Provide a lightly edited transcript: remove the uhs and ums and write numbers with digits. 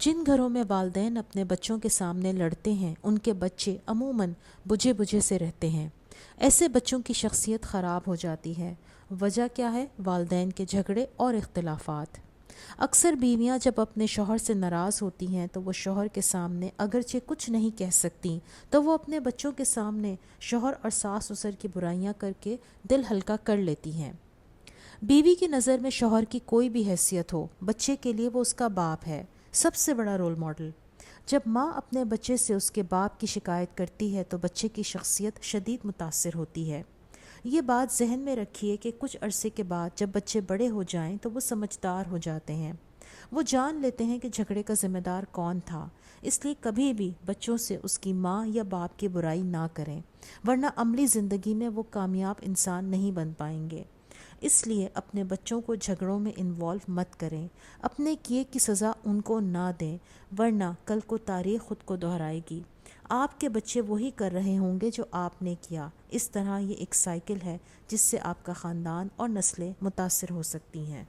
جن گھروں میں والدین اپنے بچوں کے سامنے لڑتے ہیں ان کے بچے عموماً بجھے بجھے سے رہتے ہیں۔ ایسے بچوں کی شخصیت خراب ہو جاتی ہے۔ وجہ کیا ہے؟ والدین کے جھگڑے اور اختلافات۔ اکثر بیویاں جب اپنے شوہر سے ناراض ہوتی ہیں تو وہ شوہر کے سامنے اگرچہ کچھ نہیں کہہ سکتی تو وہ اپنے بچوں کے سامنے شوہر اور ساس سسر کی برائیاں کر کے دل ہلکا کر لیتی ہیں۔ بیوی کی نظر میں شوہر کی کوئی بھی حیثیت ہو، بچے کے لیے وہ اس کا باپ ہے، سب سے بڑا رول ماڈل۔ جب ماں اپنے بچے سے اس کے باپ کی شکایت کرتی ہے تو بچے کی شخصیت شدید متاثر ہوتی ہے۔ یہ بات ذہن میں رکھیے کہ کچھ عرصے کے بعد جب بچے بڑے ہو جائیں تو وہ سمجھدار ہو جاتے ہیں۔ وہ جان لیتے ہیں کہ جھگڑے کا ذمہ دار کون تھا۔ اس لیے کبھی بھی بچوں سے اس کی ماں یا باپ کی برائی نہ کریں، ورنہ عملی زندگی میں وہ کامیاب انسان نہیں بن پائیں گے۔ اس لیے اپنے بچوں کو جھگڑوں میں انوالو مت کریں، اپنے کیے کی سزا ان کو نہ دیں، ورنہ کل کو تاریخ خود کو دہرائے گی۔ آپ کے بچے وہی کر رہے ہوں گے جو آپ نے کیا۔ اس طرح یہ ایک سائیکل ہے جس سے آپ کا خاندان اور نسلیں متاثر ہو سکتی ہیں۔